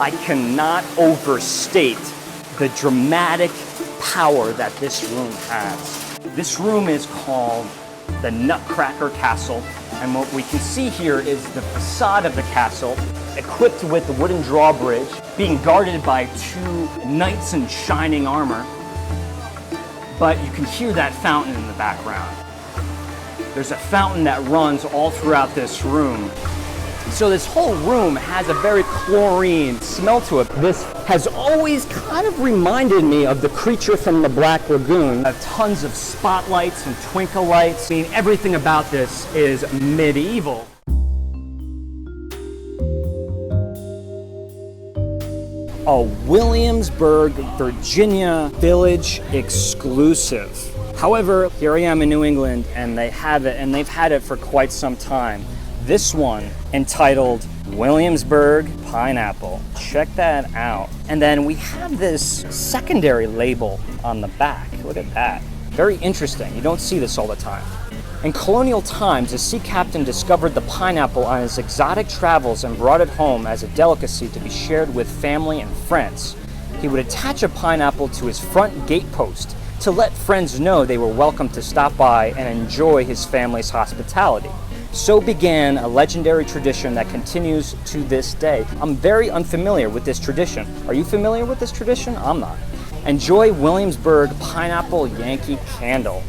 I cannot overstate the dramatic power that this room has. This room is called the Nutcracker Castle, and what we can see here is the facade of the castle, equipped with the wooden drawbridge, being guarded by 2 knights in shining armor. But you can hear that fountain in the background. There's a fountain that runs all throughout this room. So this whole room has a very chlorine smell to it. This has always kind of reminded me of the creature from the Black Lagoon. Tons of spotlights and twinkle lights. I mean, everything about this is medieval. A Williamsburg, Virginia Village exclusive. However, here I am in New England, and they have it, and they've had it for quite some time. This one, entitled Williamsburg Pineapple. Check that out. And then we have this secondary label on the back. Look at that. Very interesting. You don't see this all the time. In colonial times, a sea captain discovered the pineapple on his exotic travels and brought it home as a delicacy to be shared with family and friends. He would attach a pineapple to his front gate post to let friends know they were welcome to stop by and enjoy his family's hospitality. So began a legendary tradition that continues to this day. I'm very unfamiliar with this tradition. Are you familiar with this tradition? I'm not. Enjoy Williamsburg Pineapple Yankee Candle.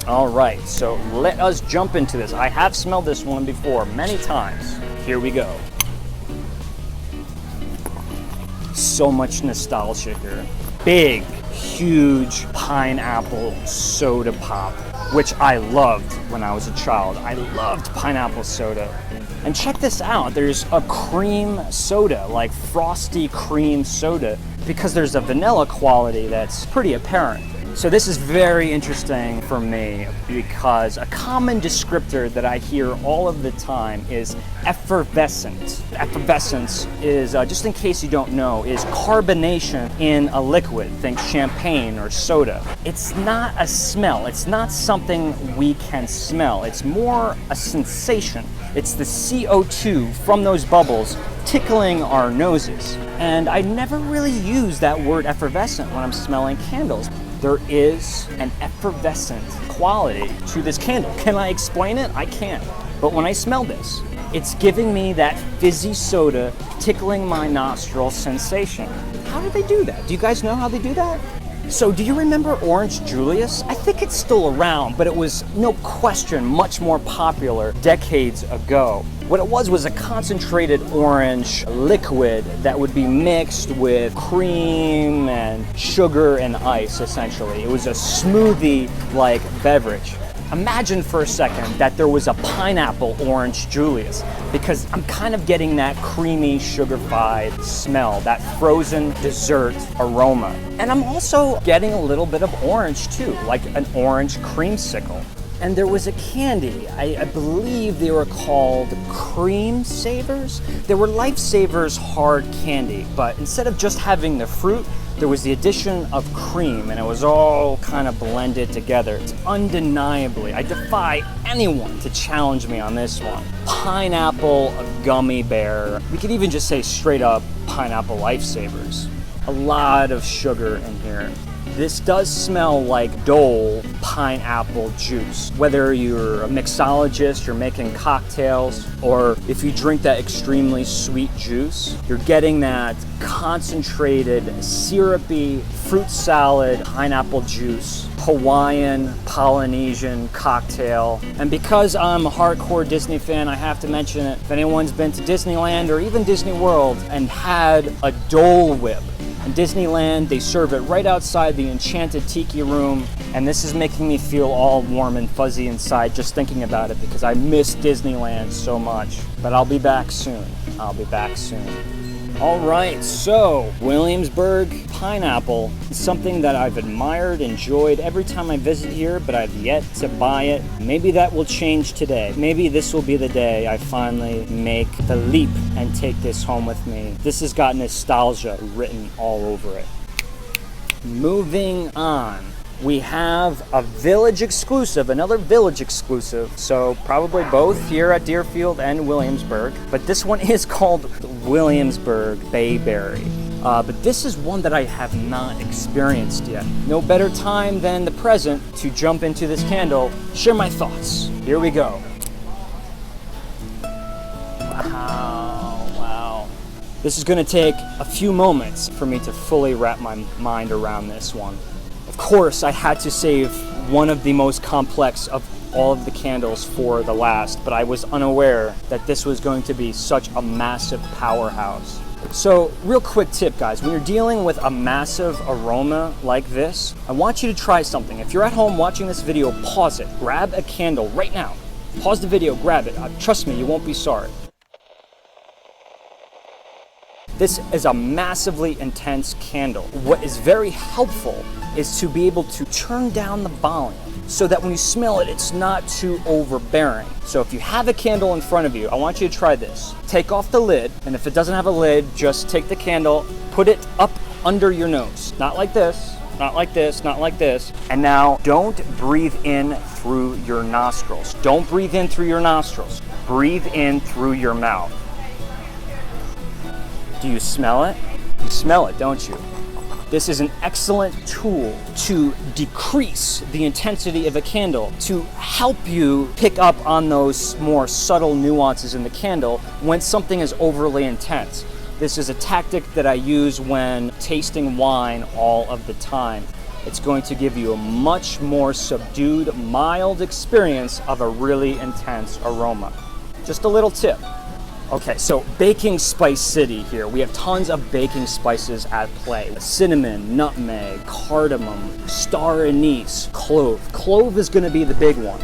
All right, so let us jump into this. I have smelled this one before many times. Here we go. So much nostalgia here. Big, huge pineapple soda pop, which I loved when I was a child. I loved pineapple soda. And check this out, there's a cream soda, like frosty cream soda, because there's a vanilla quality that's pretty apparent. So this is very interesting for me because a common descriptor that I hear all of the time is effervescent. Effervescence is, just in case you don't know, is carbonation in a liquid. Think champagne or soda. It's not a smell. It's not something we can smell. It's more a sensation. It's the CO2 from those bubbles tickling our noses. And I never really use that word effervescent when I'm smelling candles. There is an effervescent quality to this candle. Can I explain it? I can't. But when I smell this, it's giving me that fizzy soda tickling my nostril sensation. How do they do that? Do you guys know how they do that? So do you remember Orange Julius? I think it's still around, but it was no question much more popular decades ago. What it was a concentrated orange liquid that would be mixed with cream and sugar and ice, essentially. It was a smoothie-like beverage. Imagine for a second that there was a pineapple Orange Julius, because I'm kind of getting that creamy, sugar-fied smell, that frozen dessert aroma. And I'm also getting a little bit of orange too, like an orange creamsicle. And there was a candy, I believe they were called Cream Savers. They were Lifesavers hard candy, but instead of just having the fruit, there was the addition of cream, and it was all kind of blended together. It's undeniably, I defy anyone to challenge me on this one. Pineapple gummy bear. We could even just say straight up pineapple Lifesavers. A lot of sugar in here. This does smell like Dole pineapple juice. Whether you're a mixologist, you're making cocktails, or if you drink that extremely sweet juice, you're getting that concentrated, syrupy, fruit salad, pineapple juice, Hawaiian, Polynesian cocktail. And because I'm a hardcore Disney fan, I have to mention it. If anyone's been to Disneyland or even Disney World and had a Dole Whip, in Disneyland, they serve it right outside the Enchanted Tiki Room, and this is making me feel all warm and fuzzy inside just thinking about it because I miss Disneyland so much. But I'll be back soon. I'll be back soon. All right, so Williamsburg Pineapple is something that I've admired, enjoyed every time I visit here, but I've yet to buy it. Maybe that will change today. Maybe this will be the day I finally make the leap and take this home with me. This has got nostalgia written all over it. Moving on. we have a village exclusive, another village exclusive. So probably both here at Deerfield and Williamsburg. But this one is called Williamsburg Bayberry. But this is one that I have not experienced yet. No better time than the present to jump into this candle, share my thoughts. Here we go. Wow. This is gonna take a few moments for me to fully wrap my mind around this one. Of course, I had to save one of the most complex of all of the candles for the last, but I was unaware that this was going to be such a massive powerhouse. So, real quick tip, guys, when you're dealing with a massive aroma like this, I want you to try something. If you're at home watching this video, pause it. Grab a candle right now. Pause the video, grab it. Trust me, you won't be sorry. This is a massively intense candle. What is very helpful is to be able to turn down the volume so that when you smell it, it's not too overbearing. So if you have a candle in front of you, I want you to try this. Take off the lid, and if it doesn't have a lid, just take the candle, put it up under your nose. Not like this, not like this, not like this. And now don't breathe in through your nostrils. Don't breathe in through your nostrils. Breathe in through your mouth. Do you smell it? You smell it, don't you? This is an excellent tool to decrease the intensity of a candle, to help you pick up on those more subtle nuances in the candle when something is overly intense. This is a tactic that I use when tasting wine all of the time. It's going to give you a much more subdued, mild experience of a really intense aroma. Just a little tip. Okay, so baking spice city here. We have tons of baking spices at play. Cinnamon, nutmeg, cardamom, star anise, clove. Clove is gonna be the big one.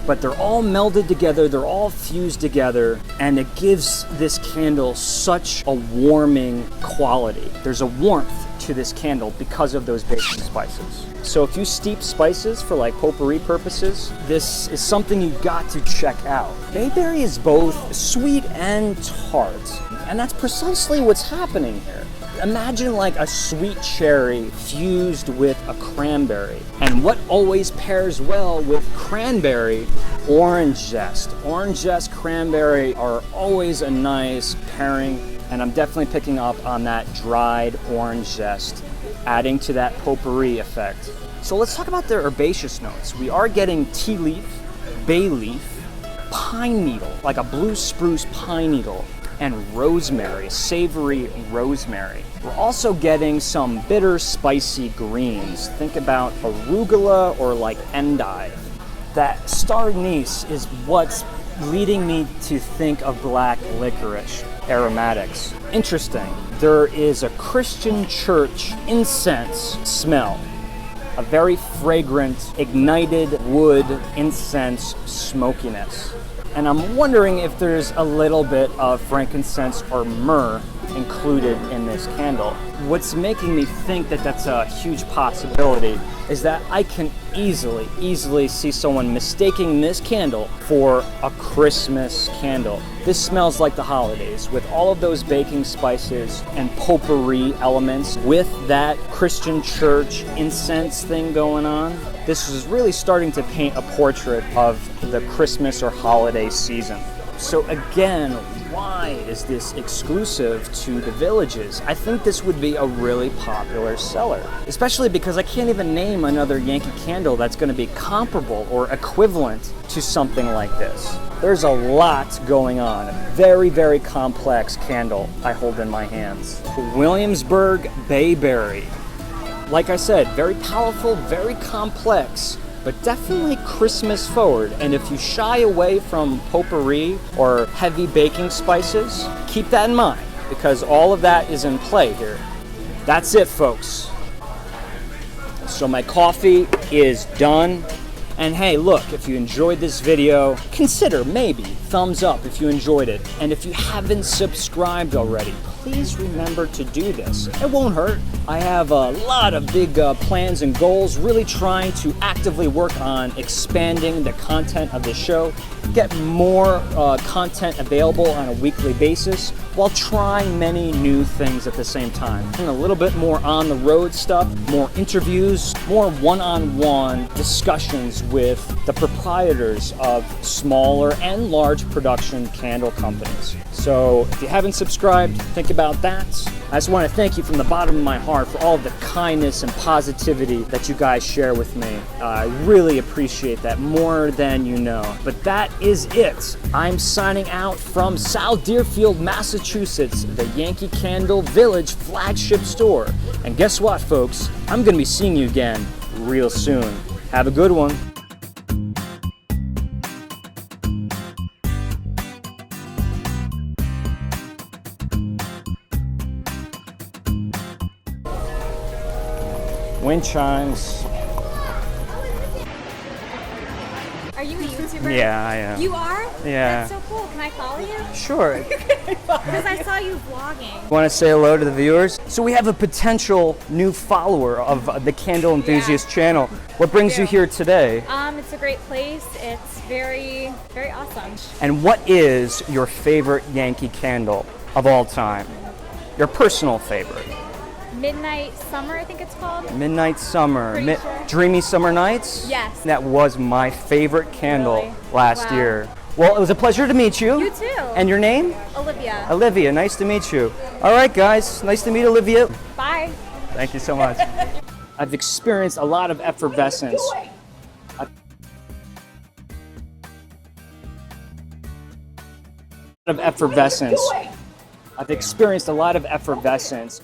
But they're all melded together, they're all fused together, and it gives this candle such a warming quality. There's a warmth to this candle because of those baking spices. So if you steep spices for like potpourri purposes, this is something you've got to check out. Bayberry is both sweet and tart, and that's precisely what's happening here. Imagine like a sweet cherry fused with a cranberry. And what always pairs well with cranberry? Orange zest. Orange zest, cranberry are always a nice pairing, and I'm definitely picking up on that dried orange zest, adding to that potpourri effect. So let's talk about the herbaceous notes. We are getting tea leaf, bay leaf, pine needle, like a blue spruce pine needle, and rosemary, savory rosemary. We're also getting some bitter, spicy greens. Think about arugula or like endive. That star anise is what's leading me to think of black licorice aromatics. Interesting. There is a Christian church incense smell. A very fragrant, ignited wood incense smokiness. And I'm wondering if there's a little bit of frankincense or myrrh included in this candle. What's making me think that that's a huge possibility is that I can easily see someone mistaking this candle for a Christmas candle. This smells like the holidays with all of those baking spices and potpourri elements with that Christian church incense thing going on. This is really starting to paint a portrait of the Christmas or holiday season. So again, why is this exclusive to the villages? I think this would be a really popular seller, especially because I can't even name another Yankee Candle that's going to be comparable or equivalent to something like this. There's a lot going on. A very, very complex candle I hold in my hands. Williamsburg Bayberry. Like I said, very powerful, very complex, but definitely Christmas forward. And if you shy away from potpourri or heavy baking spices, keep that in mind because all of that is in play here. That's it, folks. So my coffee is done. And hey, look, if you enjoyed this video, consider maybe thumbs up if you enjoyed it. And if you haven't subscribed already, please remember to do this. It won't hurt. I have a lot of big plans and goals, really trying to actively work on expanding the content of the show, get more content available on a weekly basis while trying many new things at the same time. And a little bit more on the road stuff, more interviews, more one-on-one discussions with the proprietors of smaller and large production candle companies. So if you haven't subscribed, think about that. I just want to thank you from the bottom of my heart for all the kindness and positivity that you guys share with me. I really appreciate that more than you know. But that is it. I'm signing out from South Deerfield, Massachusetts, the Yankee Candle Village Flagship Store. And guess what, folks? I'm going to be seeing you again real soon. Have a good one. Wind chimes. Are you a YouTuber? Yeah, I am. You are? Yeah. That's so cool. Can I follow you? Sure. Because I saw you vlogging. Want to say hello to the viewers? So we have a potential new follower of the Candle Enthusiast channel. What brings you here today? It's a great place. It's very, very awesome. And what is your favorite Yankee candle of all time? Your personal favorite? Midnight Summer, I think it's called. Midnight Summer. Pretty sure. Dreamy Summer Nights? Yes. That was my favorite candle Really? last Wow. year. Well, it was a pleasure to meet you. You too. And your name? Olivia. Olivia, nice to meet you. All right, guys, nice to meet Olivia. Bye. Thank you so much. I've experienced a lot of effervescence. I've experienced a lot of effervescence